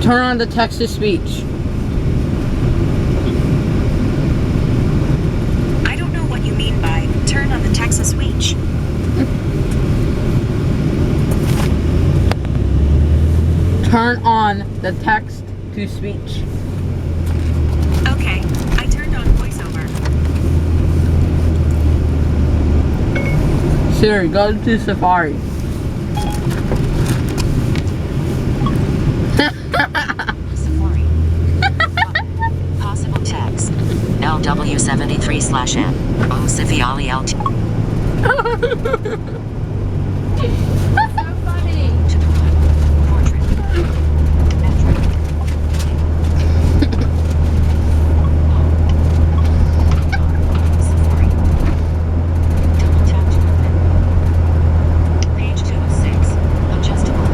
Turn on the text-to-speech. I don't know what you mean by turn on the text-to-speech. Turn on the text-to-speech. Okay, I turned on voiceover. Siri, go to Safari. Safari. Possible text. LW73/M. Osifiali LT. That's so funny. Portrait. Safari. Double tap to open. Page 2 of 6. Adjustable.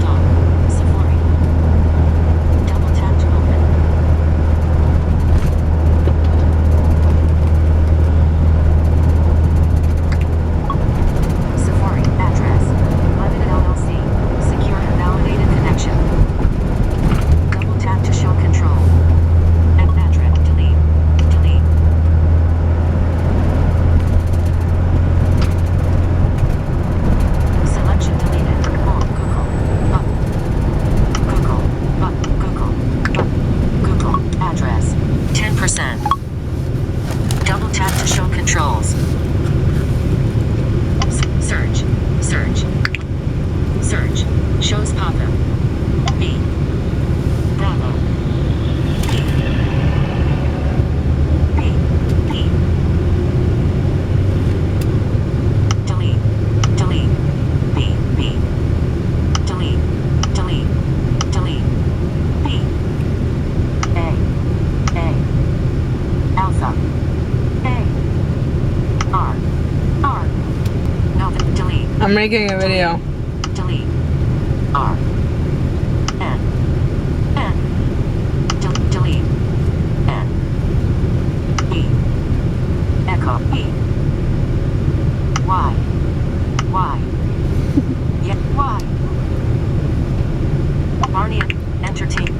Dock. Safari. Double tap to open. Safari address. Limited LLC. Secure and validated connection. Double tap to show control. Address. Delete. Delete. Selection deleted. Google. Google. Google. Google. Address. 10%. Double tap to show controls. Search. Search. Search. Shows pop-up. B. Bravo. B. B. B. Delete. Delete. B. B. Delete. Delete. Delete. B. A. Alpha. A. R. R. No, delete. I'm making a video. Delete. R. N. N. Delete. N. E. Echo. E. Y. Y. Yeah. Y. Barney. Entertain.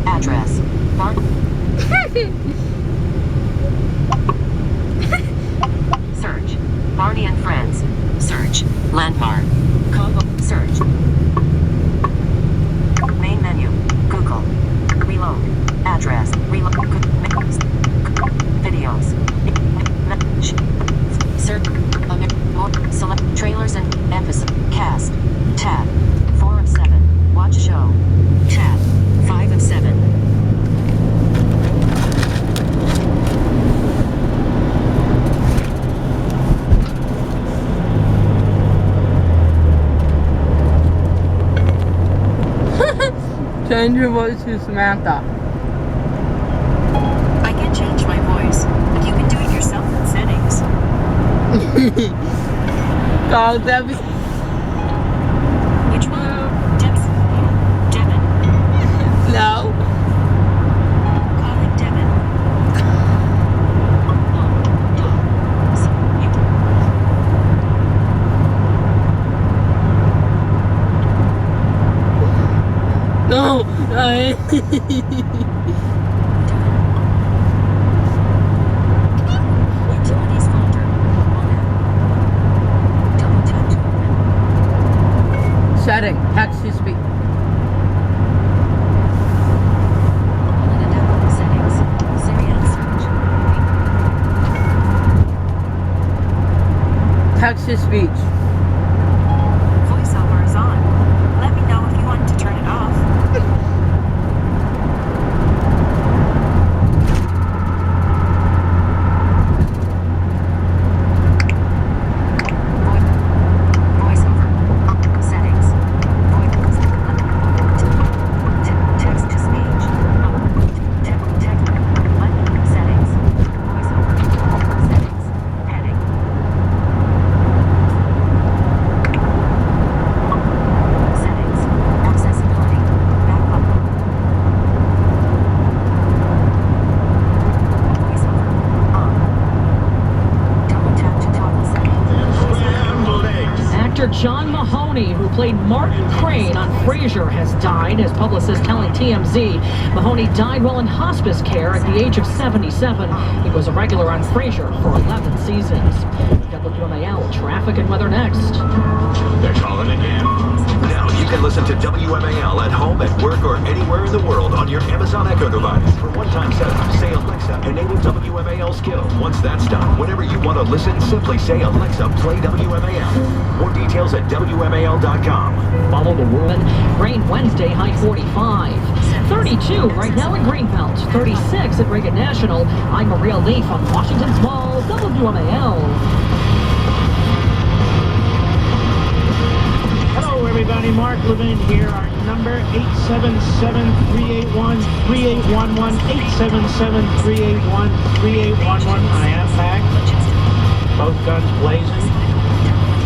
Address. Search. Barney and Friends. Search. Landmark. Combo. Search. Main menu. Google. Reload. Address. Reload. Videos. Search. Select trailers and episode. Cast. Tab. 4 of 7. Watch show. Tab. 5 of 7. Change your voice to Samantha. I can change my voice, but you can do it yourself in settings. Call Debbie. Which one? Devin. No. Calling Devin. No. Utilities folder. Double tap to open. Setting. Text-to-speech. Settings. Siri and search. Text-to-speech. Voiceover is on. Let me know if you want to turn it off. Voiceover. Settings. Text to speech. Settings. Voiceover. Settings. Heading. played Martin Crane on Frasier has died, as publicists telling TMZ. Mahoney died while in hospice care at the age of 77. He was a regular on Frasier for 11 seasons. WMAL traffic and weather next. They're calling again. Now you can listen to WMAL at home, at work, or anywhere in the world on your Amazon Echo device. For one-time setup, say Alexa, enable WMAL skill. Once that's done, whenever you want to listen, simply say Alexa, play WMAL. More details at WMAL.com. Follow the whirlwind. Rain Wednesday, high 45. 32 right now in Greenbelt. 36 at Reagan National. I'm Maria Leaf on Washington's Mall, WMAL. Hello, everybody. Mark Levin here. Our number 877-381-3811. 877-381-3811. I am back. Both guns blazing.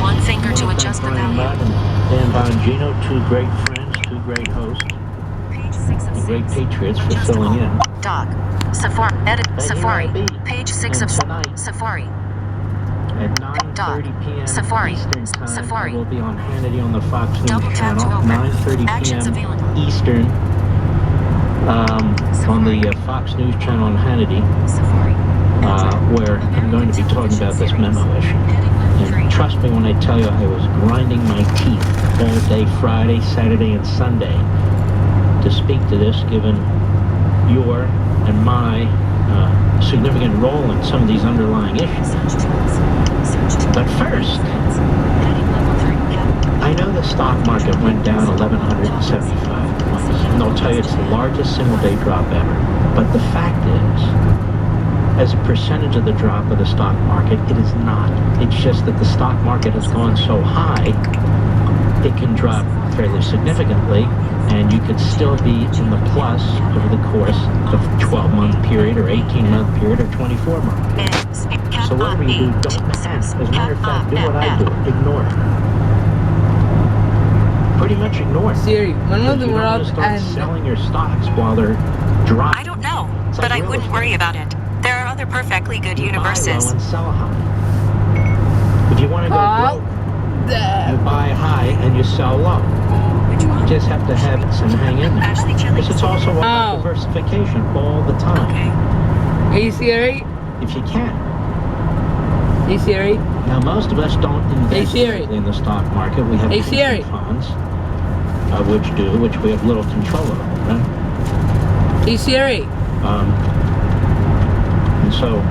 One finger to adjust the Brian value. Mudd and Dan Bongino, two great friends, two great hosts, Page 6 of 6. great patriots for Adjustable. filling in. Doc. Safari. Edit. But here Safari. I be. Page 6 And of tonight, Safari. at 9:30 p.m. Safari. Eastern Time, Safari. I will be on Hannity on the Fox News Double tap to channel, open. 9:30 Actions p.m. available. Eastern, on the Fox News channel on Hannity, Safari. where I'm going to be talking about this memo issue. And trust me when I tell you, I was grinding my teeth all day Friday, Saturday, and Sunday to speak to this, given your and my significant role in some of these underlying issues. But first, I know the stock market went down 1,175 points, and they'll tell you it's the largest single-day drop ever. But the fact is, as a percentage of the drop of the stock market, it is not. It's just that the stock market has gone so high, it can drop fairly significantly, and you could still be in the plus over the course of a 12-month period, or 18-month period, or 24-month. So whatever you do, don't panic. As a matter of fact, do what I do. Ignore it. Pretty much ignore it. Siri, when will the You don't want world to start end? selling your stocks while they're dropping. I don't know, It's but like I real wouldn't estate. worry about it. There are other perfectly good You buy low universes. and sell high. If you want to go Call broke, you buy high and you sell low. You just have to have it and hang in there. Ashley Chili. This is also about Oh. diversification all the time, Okay. Hey Siri? if you can. Hey Siri? Now, most of us don't invest Siri. in the stock market. We have Hey, pension Siri. funds, which we have little control over, right? Hey Siri? And so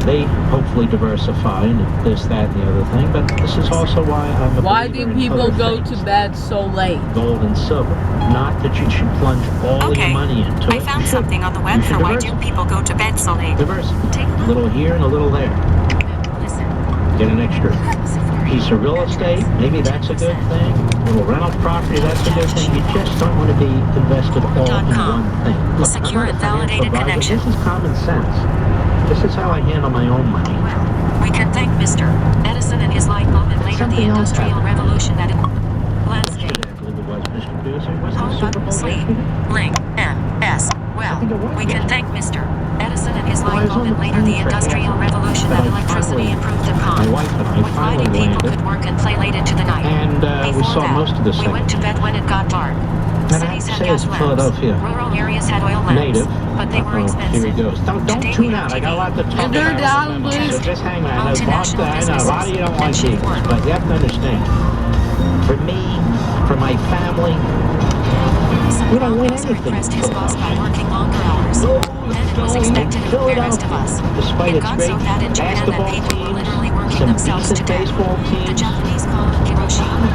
they hopefully diversify and this, that, and the other thing. But this is also why I'm a Why believer do in people other go things, to bed so late? gold and silver. Not that you should plunge all Okay. your money into I it. found You should. something on the You web should for why do diversify. people go to bed so late. Diversify. Take a A look. little here and a little there. Listen. Get an extra Safari. piece of real estate. Maybe that's a good thing. A little rental property, that's a good thing. You just don't want to be invested all in .com. one thing. Look, Secure I'm and not a financial validated advisor. connection. This is common sense. This is how I handle my own money. We can thank Mr. Edison and his light bulb and later the Something else Industrial happened. Revolution that landscape. Yesterday, I believe it was, Mr. Producer. Wasn't Home it Super button Bowl sleep. yesterday? Link. M.S. Well, I think it was we can yesterday. thank Mr. Edison and his Well, I light was bulb on and the later the plane for Industrial half, Revolution but that I electricity finally- improved upon. my wife and I With finally lighting, people landed. could work and play late into the night. And we Before saw that, most of the we went to second. bed when it got dark. And I have Cities to had say, gas as a lamps. Philadelphia Rural areas had oil lamps, native, but they were here expensive. he goes. Don't Today tune we have out. I got a lot to talk Turn about. down, on the memo, please. So just hang on. I know, Boston, Multinational I know a lot of you don't like businesses these, mentioned but you have to understand. For me, for my family, we don't win Officer anything impressed in his boss by Philadelphia. working longer hours. Then it was expected of the rest of us. Despite It its got great so bad in Japan that basketball people were teams, literally working some themselves to decent death. baseball The teams, Japanese call it Hiroshima.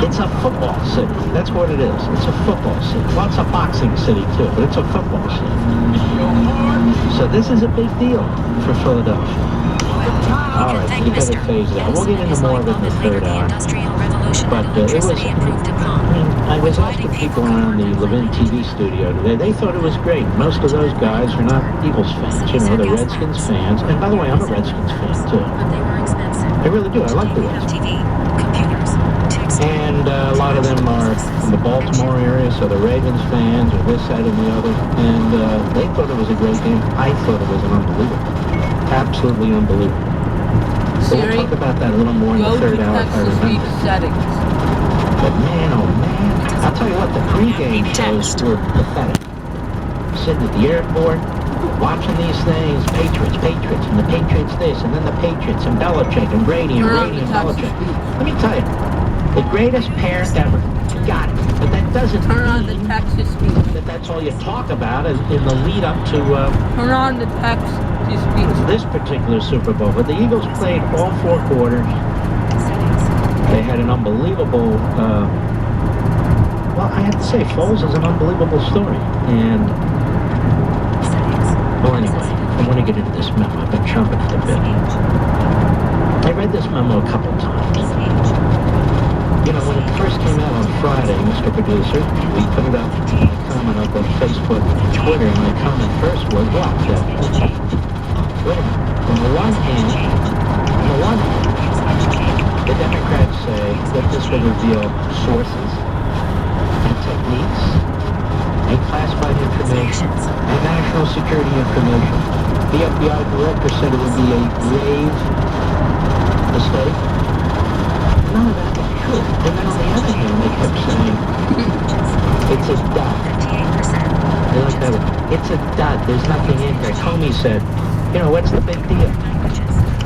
it's a football city. That's what it is. It's a football city. Well, it's a boxing city too, but it's a football city. So this is a big deal for Philadelphia. All right, Thank you better Mr. phase it out. We'll Edison get and his into more light of it in bulb the and later third the hour. Industrial Revolution But that it was, electricity improved upon. I was With asking lighting, people could around the work and play Levin late TV into studio today. They thought it was great. Most of those guys are not Eagles fans. You know, they're Redskins fans. And by the way, I'm a Redskins fan too. But they were expensive. I really do. I like the We have Redskins. TV, computers, text. And a lot of them are from the Baltimore area, so the Ravens fans or this, that, and the other. And they thought it was a great game. I thought it was an unbelievable. Absolutely unbelievable. So we'll Siri, talk about that a little more in go the to third hour if I text to speech remember. settings. But man, oh man, I'll tell you what, the pregame shows were pathetic. Sitting at the airport, watching these things, Patriots, and the Patriots this, and then the Patriots, and Belichick, and Brady, and Belichick. Let me tell you, the greatest pair ever. Got it. But that doesn't Turn on the mean text to speech. that that's all you talk about in the lead up to Turn on the text to speech. this particular Super Bowl. But the Eagles played all 4 quarters. They had an unbelievable, well, I have to say, Foles is an unbelievable story. And, well, anyway, I want to get into this memo. I've been chomping at the bit. I read this memo a couple times. You know, when it first came out on Friday, Mr. Producer, we put it up, comment up on Facebook and Twitter, and my comment first was, what? Wait a minute. On the one hand, the Democrats say that this will reveal sources and techniques and classified information and national security information. The FBI director said it would be a grave mistake. None of that was true. And then on the other hand, they kept saying, it's a dud. They like that one. It's a dud. There's nothing in here. Comey said, you know, what's the big deal?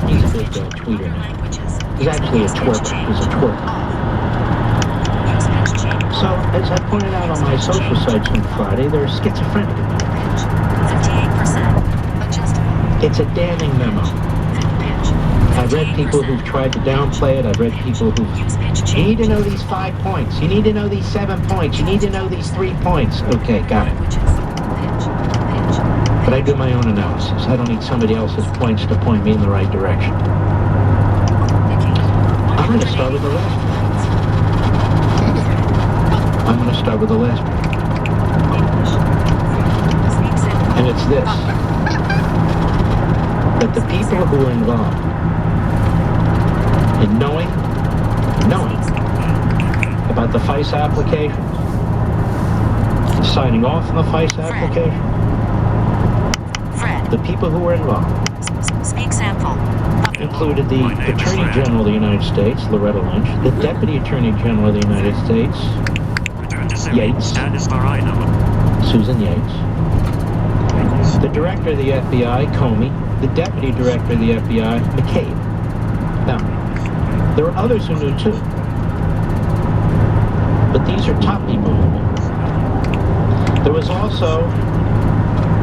He's a big tweeter now. He's actually a twerper. He's a twerper. So, as I pointed out on my social sites on Friday, they're schizophrenic about it. It's a damning memo. I've read people who've tried to downplay it. I've read people who... You need to know these 5 points. You need to know these 7 points. You need to know these 3 points. Okay, got it. But I do my own analysis. I don't need somebody else's points to point me in the right direction. I'm going to start with the last one. I'm going to start with the last one. And it's this. That the people who are involved in knowing about the FICE application, signing off on the FICE application, the people who were involved included the Attorney General of the United States, Loretta Lynch, the Deputy Attorney General of the United States, Yates, Susan Yates, the Director of the FBI, Comey, the Deputy Director of the FBI, McCabe. Now, there were others who knew too, but these are top people who knew. There was also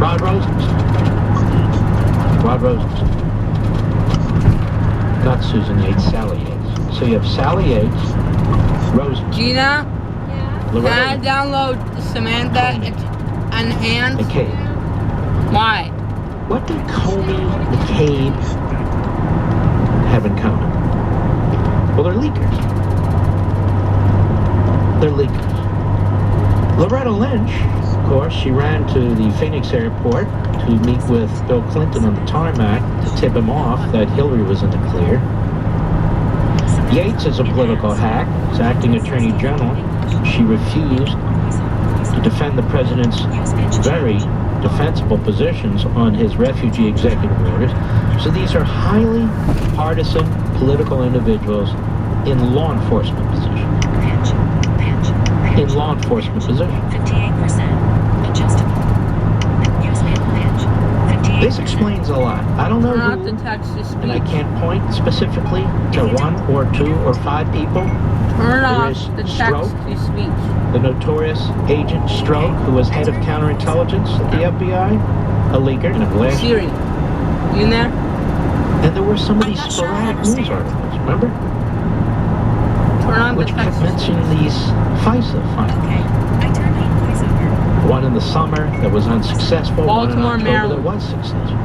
Rod Rosenstein. Not Susan Yates, Sally Yates. So you have Sally Yates, Rosenstein, Gina, Yeah. can I download Samantha and Hans? McCabe. Why? What did Comey, McCabe have in common? Well, they're leakers. Loretta Lynch, of course, she ran to the Phoenix airport to meet with Bill Clinton on the tarmac to tip him off that Hillary was in the clear. Yates is a political hack. As acting attorney general, she refused to defend the president's very defensible positions on his refugee executive orders. So these are highly partisan political individuals in law enforcement positions. In law enforcement positions. 58%. Adjustable. Newspaper pitch. 58%. This explains a lot. I don't know Turn off who, the text to and I speech. can't point specifically to 1 or 2 or 5 people. Turn There off is the text Stroke. to speech. The notorious Agent Stroke, who was head of counterintelligence at the FBI, a leaker in a blast. Siri, you in there? And there were some of these sporadic news articles, remember? Turn on the Which kept text to speech. mentioning these FISA findings. Okay. I turned on voiceover. One in the summer that was unsuccessful, Baltimore, one in October that Maryland. was successful.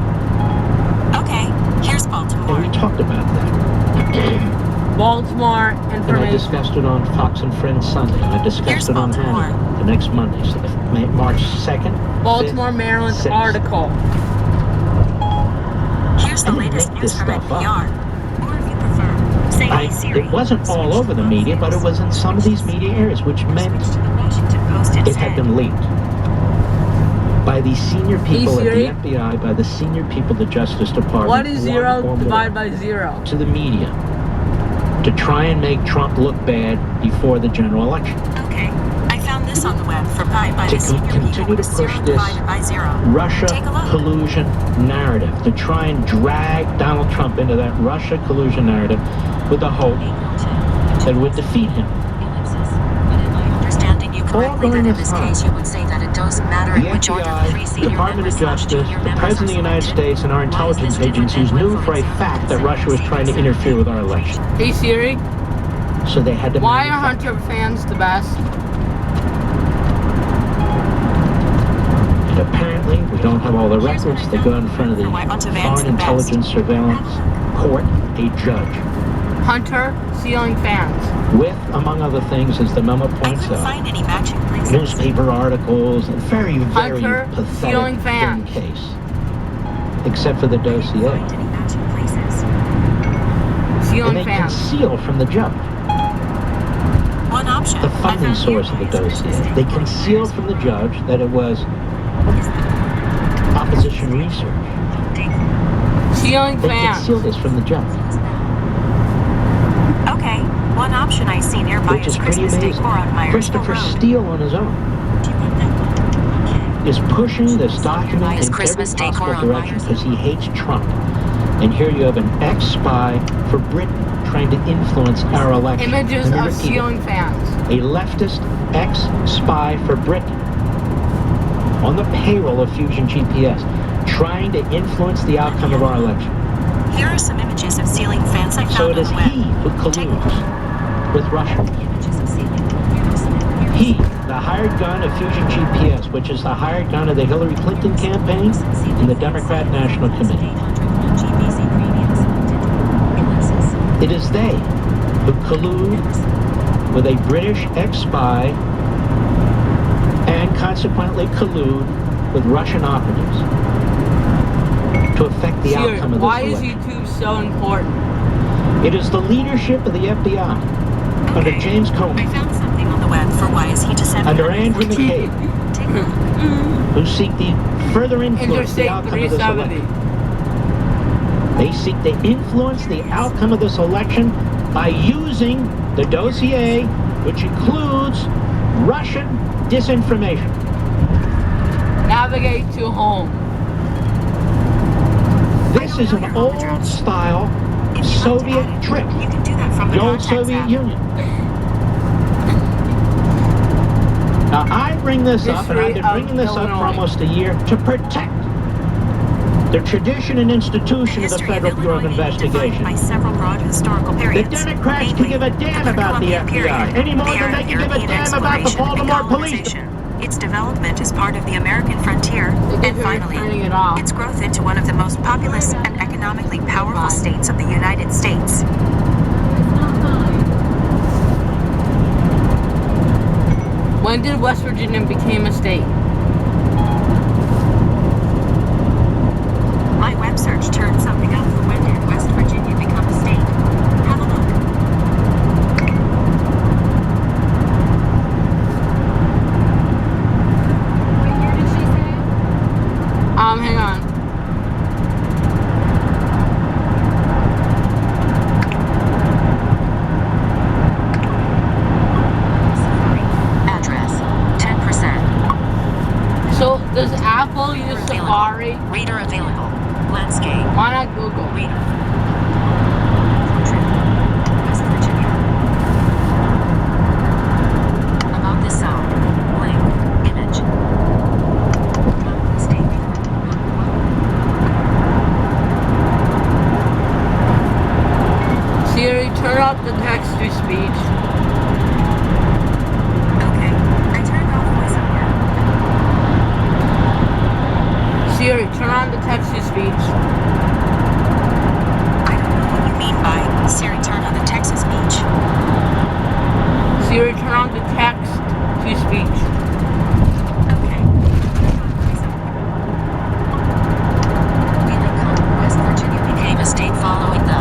Okay, here's And Baltimore. we talked about that. Baltimore And I information. discussed it on Fox and Friends Sunday. And I discussed Here's it on Baltimore. Hannity the next Monday. So March 2nd. Baltimore, 5th, Maryland 6th. article. Here's the I didn't latest make news this from stuff up. NPR. Or if you prefer, say hey Siri. It wasn't all over the media, but it was in some of these media areas, which meant Switch to the Washington Post it instead. had been leaked by the senior people at Siri? the FBI, by the senior people at the Justice Department. What is one 0 or more, divided by 0? to the media. to try and make Trump look bad before the general election. Okay. I found this on the web for pi by To the senior continue people to with 0 push this divided by 0. Russia Take a look. collusion narrative, to try and drag Donald Trump into that Russia collusion narrative with the hope that it would defeat him. Ellipsis. But am I understanding you correctly during that in this this time, case you would say that it doesn't matter The in which order the 3 FBI, senior Department members of slash Justice, junior the members President of the are United selected? States, and our Why is this intelligence different agencies than when knew for a voting fact that selected Russia was trying to senior interfere with our election. Hey Siri, So they had to why are manufacture. Hunter fans the best? And apparently, we don't have all the records. They go in front of the Foreign Intelligence Surveillance Court, a judge, Hunter ceiling fans. with, among other things, as the memo I points couldn't out, find any matching places. newspaper articles, a very, very Hunter ceiling pathetic fans. case, except for the I didn't dossier. find any matching places. And Ceiling they fans. conceal from the judge One option. the I funding found source of the nearby is dossier. Christmas They Day. concealed from the judge that it was opposition research. Ceiling They fans. concealed this from the judge, Okay, one option I see nearby which is is pretty Christmas amazing. decor on Myersville Christopher Road. Steele on his own Do you want that one? Okay. is pushing this document Nearby is in every Christmas decor possible on direction Myersville. because he hates Trump. And here you have an ex-spy for Britain trying to influence our election. Images Let me of repeat it. ceiling fans. A leftist ex-spy for Britain on the payroll of Fusion GPS, trying to influence the outcome of our election. Here are some images of ceiling fans I found So on it the is web. he who colludes with Russia. Images of ceiling. Here's some. He, the hired gun of Fusion GPS, which is the hired gun of the Hillary Clinton campaign and the Democrat National Committee. It is they who collude with a British ex-spy and consequently collude with Russian operatives to affect the Siri, outcome of this why is election. YouTube so important? It is the leadership of the FBI under Okay. James I Comey, found something on the web for why is he to 714. under Andrew McCabe, Take a look. who seek to further influence the Interstate outcome of this 370. election. They seek to influence the outcome of this election by using the dossier, which includes Russian disinformation. Navigate to home. This is an old-style If you like to Soviet add it, trick. You can do that from The old Soviet app. Union. Now, I bring this up, and I've been History of bringing this up for Illinois. almost a year, to protect the tradition and institution of the History Federal Bureau of Illinois may be defined by Investigation. several broad historical The periods. Democrats can namely, give a damn about the Columbian FBI period, any more the than era they of can give a European damn about the exploration and Baltimore Police. colonization. Its development as part of the American frontier, Look at and her turning finally, it off. its growth into one of the most populous and economically powerful Fine. states of the United States. When did West Virginia become a state? My web search turned something up for when did West Virginia become a state. Have a look. What year did she say? Hang on. Address 10%. So does Apple use Safari? Reader available. Landscape. Why not Google? Reader. Portrait. West Virginia. About this zone. Link. Image. Mistake. Siri, turn off the text-to-speech. Okay. I turned off voiceover. Siri, turn on the text-to-speech. I don't know what you mean by Siri turn on the Texas beach. Siri, turn on the text-to-speech. Okay. Wheeling County, West Virginia became a state following the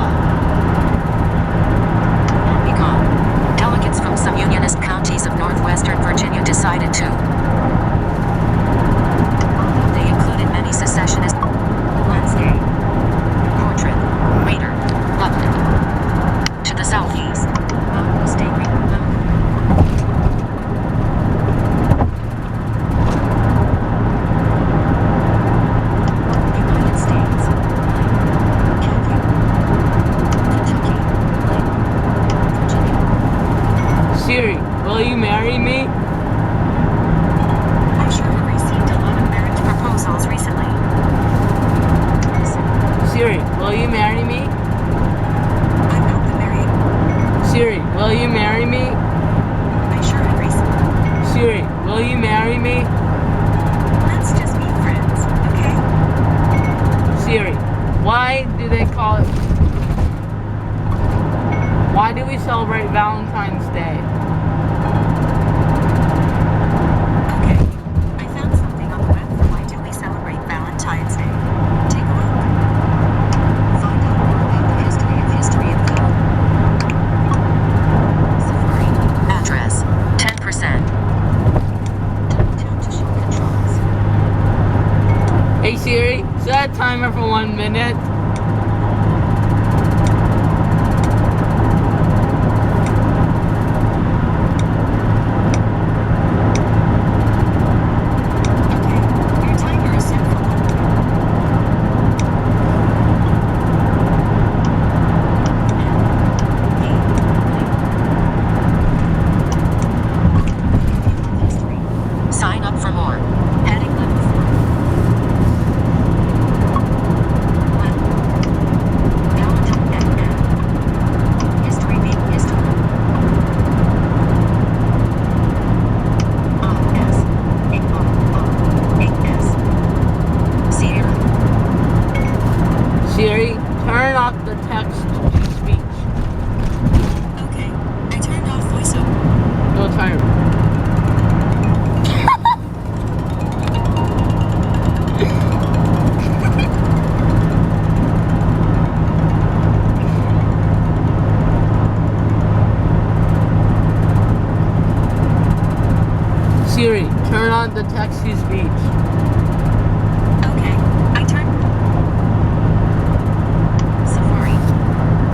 Become. Delegates from some unionist counties of northwestern Virginia decided to. They included many secessionist landscape. Portrait. Reader. Loveland. To the southeast. Siri, will you marry me? Let's just be friends, okay? Siri, why do they call it? Why do we celebrate Valentine's Day? Okay, I found something on the web for why do we celebrate Valentine's Day. Take a look. Find out more about the history of Safari. Address. 10%. Double tap to show controls. Hey Siri, set a timer for 1 minute. Okay, your timer is set for 1 minute. History. Sign up for more. Heading level 4. History being history. Sierra. Siri, turn off the text to speech. Okay, I turned off voiceover. No timer. Siri, turn on the text to speech. Okay, I turned. Safari.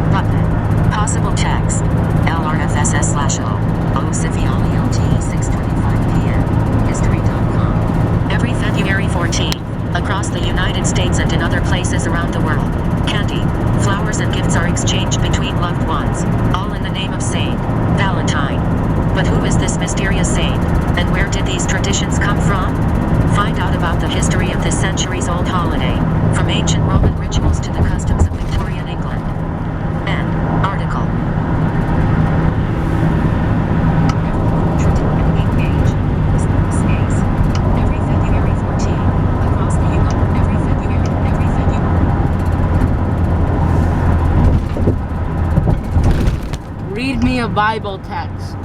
Button. Possible text. LRFSS/O. OCVLELT 6:25 p.m. History.com. Every February 14th, across the United States and in other places around the world, candy, flowers and gifts are exchanged between loved ones, all in the name of Saint Valentine. But who is this mysterious saint, and where did these traditions come from? Find out about the history of this centuries-old holiday, from ancient Roman rituals to the customs of Victorian England. End article. Every February 14th, across the every February. Read me a Bible text.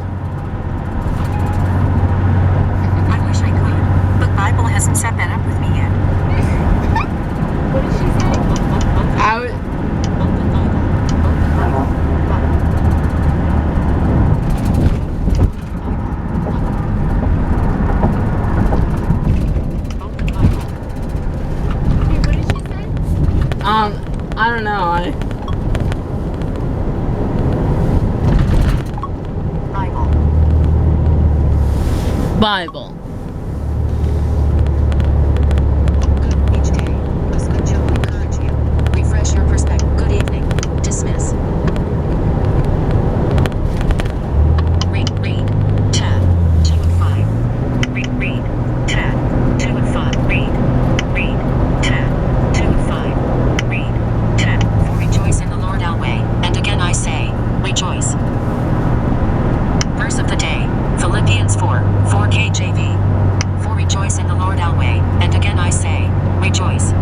I wish I could, but Bible hasn't set that up with me yet. What did she say? I would. Hey, what did she say? I don't know. Bible. Each day, a scripture will encourage you. Refresh your perspective. Good evening. Dismiss. Read. Tab. 2 of 5. Read. Tab. 2 of 5. Read. Tab. 2 of 5. Read. Tab. For rejoice in the Lord always, and again I say, rejoice. Verse of the day. Philippians 4 KJV. For rejoice in the Lord always, and again I say, rejoice.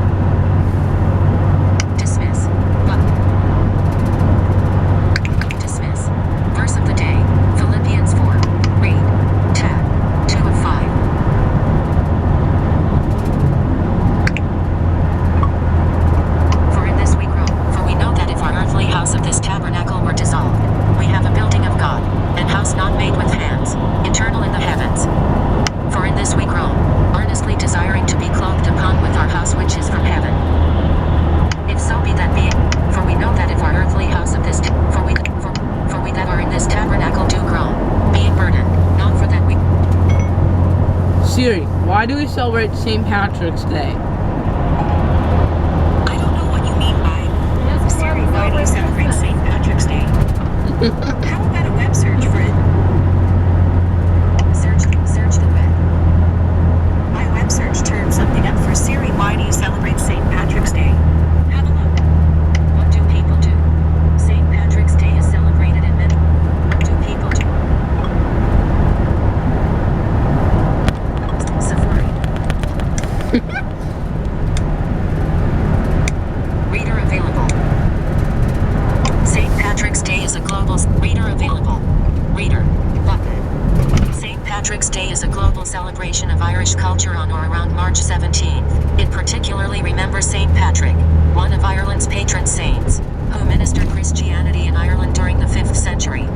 Dismiss. Button. Dismiss. Verse of the day. Philippians 4. Read. Tab. 2 of 5. For in this we grow, for we know that if our earthly house of this tabernacle were dissolved, we have a building of God, an house not made with hands, eternal in the heavens. For in this we groan, earnestly desiring to be clothed upon with our house which is from heaven. If so be that being, for we know that if our earthly house of this, for we that are in this tabernacle do groan, being burdened, not for that we. Siri, why do we celebrate St. Patrick's Day? I don't know what you mean by Siri, why do you celebrate St. Patrick's Day? How about a web search for it? Search the web. My web search turned something up for Siri, why do you celebrate St. Patrick's Day? Have a look. What do people do? St. Patrick's Day is celebrated in many. What do people do? global celebration of Irish culture on or around March 17th. It particularly remembers St. Patrick, one of Ireland's patron saints, who ministered Christianity in Ireland during the 5th century.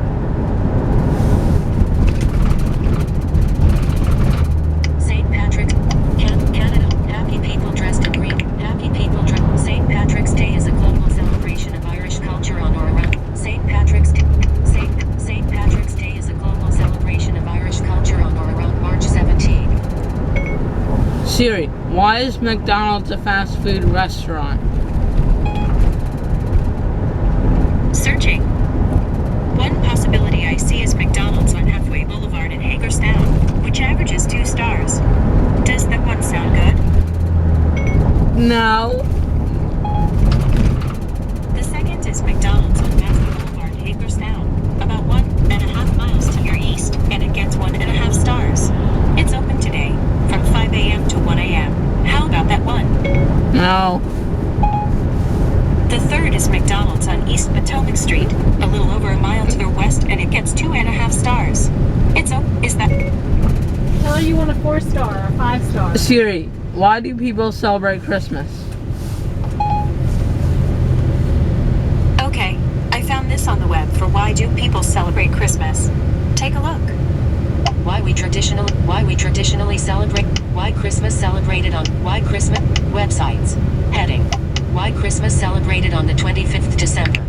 St. Patrick, Canada, happy people dressed in green, happy people dressed. St. Patrick's Day is a global celebration of Irish culture on or around St. Patrick's Day. St. Patrick's Day is a global celebration of Irish culture on or around March 17th. Siri, why is McDonald's a fast food restaurant? Searching. One possibility I see is McDonald's on Halfway Boulevard in Hagerstown, which averages 2 stars. Does that one sound good? No. The second is McDonald's on Halfway Boulevard, Hagerstown, about 1.5 miles to your east, and it gets 1.5 stars. It's open today, from 5 a.m. to 1 a.m. How about that one? No. The third is McDonald's on East Potomac Street, a little over a mile to the west, and it gets 2.5 stars. Is that? Tell her you want a 4-star or a 5-star. Siri, why do people celebrate Christmas? Okay, I found this on the web for why do people celebrate Christmas. Take a look. Why Christmas celebrated on Why Christmas websites. Heading. Why Christmas celebrated on the 25th December.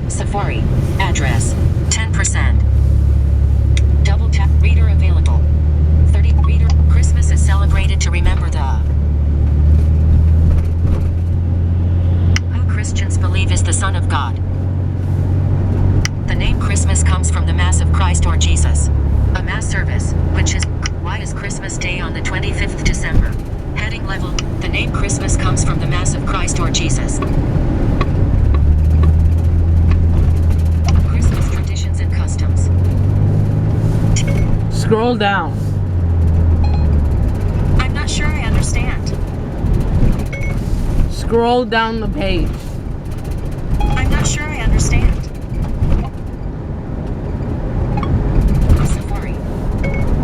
Safari. Address. 10%. Double tap. Reader available. 30. Reader. Christmas is celebrated to remember the who Christians believe is the Son of God. The name Christmas comes from the Mass of Christ or Jesus. A Mass service, which is why is Christmas Day on the 25th December? Heading level. The name Christmas comes from the Mass of Christ or Jesus. Christmas traditions and customs. Scroll down. I'm not sure I understand. Scroll down the page. I'm not sure I understand. Safari.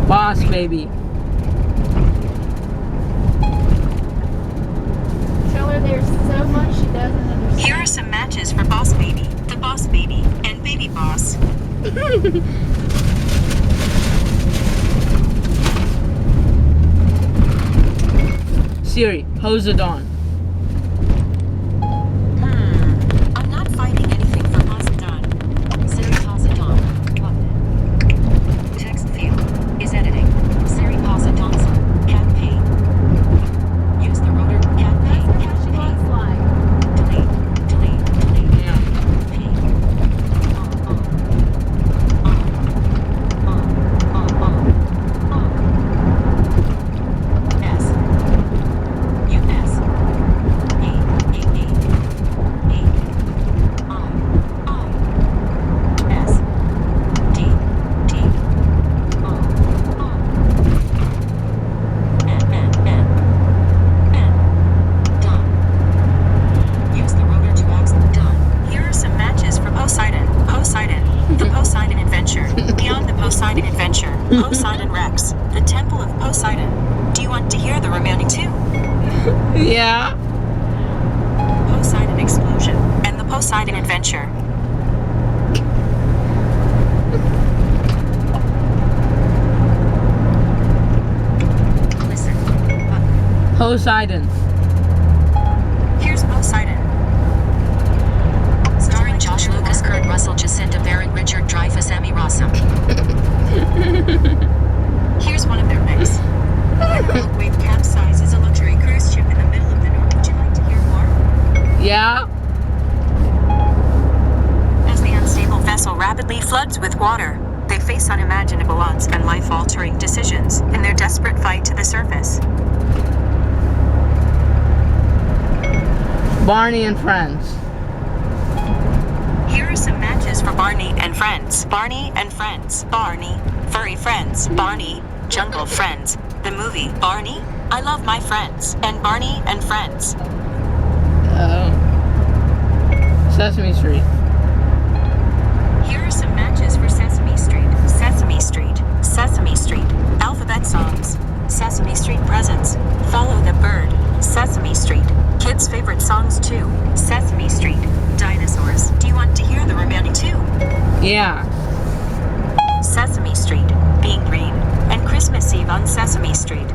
Boss baby. Tell her there's so much she doesn't understand. Here are some matches for Boss Baby, the Boss Baby, and Baby Boss. Siri, hose it on. I'm not finding anything for Poseidon. Siri Poseidon. Button. Text field is editing. Siri Poseidon. Cat P. Use the rotor. Cat P. That's what Cat she P. looks like. Delete. Yeah. P. S. U. S. E. E. E. E. I. S. D. D. O. O. N. Done. Use the rotor to access. Done. Here are some matches for Poseidon. Poseidon. The Poseidon Adventure. Beyond the Poseidon Adventure. Poseidon Rex. The Temple of Poseidon. Do you want to hear the remaining 2? Yeah. Poseidon Explosion. And the Poseidon Adventure. Listen. Button. Poseidon. Here's Poseidon. Starring Josh Lucas, Kurt Russell, Jacinda Barrett, Richard Dreyfuss, Emmy Rossum. Here's one of their picks. When Wave capsizes a luxury cruise ship in the middle of the North. Would you like to hear more? Yeah. As the unstable vessel rapidly floods with water, they face unimaginable odds and life-altering decisions in their desperate fight to the surface. Barney and Friends. Here are some matches for Barney and Friends. Barney and Friends. Barney. Furry Friends. Barney. Jungle Friends. The movie Barney. I Love My Friends. And Barney and Friends. Sesame Street. Here are some matches for Sesame Street. on Sesame Street.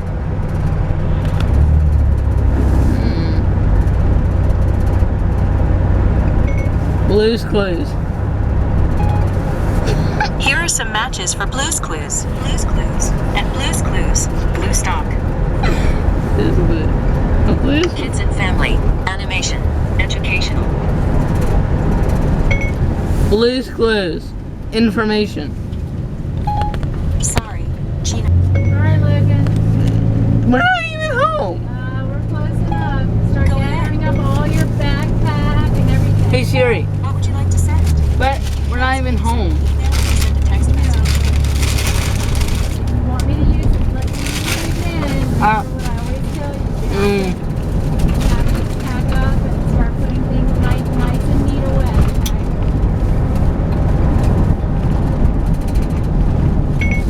Blue's Clues. Here are some matches for Blue's Clues. Blue's Clues. And Blue's Clues. Blue Stock. This is it. Blue's. Kids and family. Animation. Educational. Blue's Clues. Information. Sorry, Gina. Alright, Logan. We're not even home. We're close enough. Start Go ahead. gathering up all your backpack and everything. Hey Siri, What would you like to send? but we're not even home. Email or send a text message. You want me to use it? Let me use it again. Remember what I always tell you. Mm. Have to pack up and start putting things nice and neat away. Okay?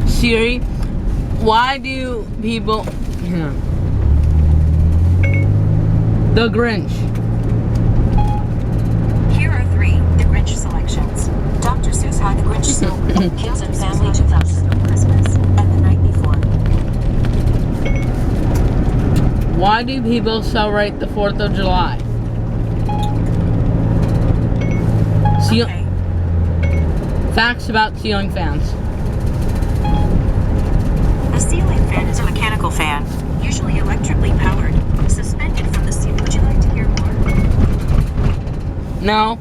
Siri, why do people... The Grinch. Here are 3 The Grinch selections. Dr. Seuss How the Grinch Stole Kids and Family 2000 Christmas and the Night Before. Why do people celebrate the 4th of July? Okay. Facts about ceiling fans. A ceiling fan is a mechanical fan, usually electrically powered, suspended from the ceiling. Would you like to hear more? No.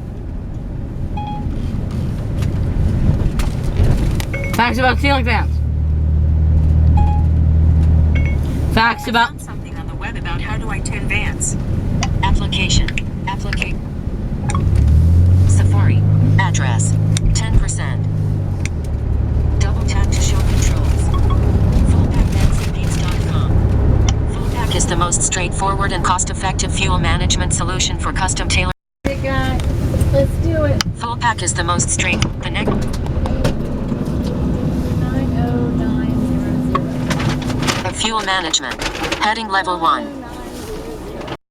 Facts about ceiling fans. Facts I about... found something on the web about how do I tune vans. Application. Safari. Address. 10%. Double tap to show controls. FullPackBensonBeats.com. FullPack is the most straightforward and cost-effective fuel management solution for custom tailored. Hey guys, let's do it. FullPack is the most straight. The next 90900. fuel management. Heading level 1.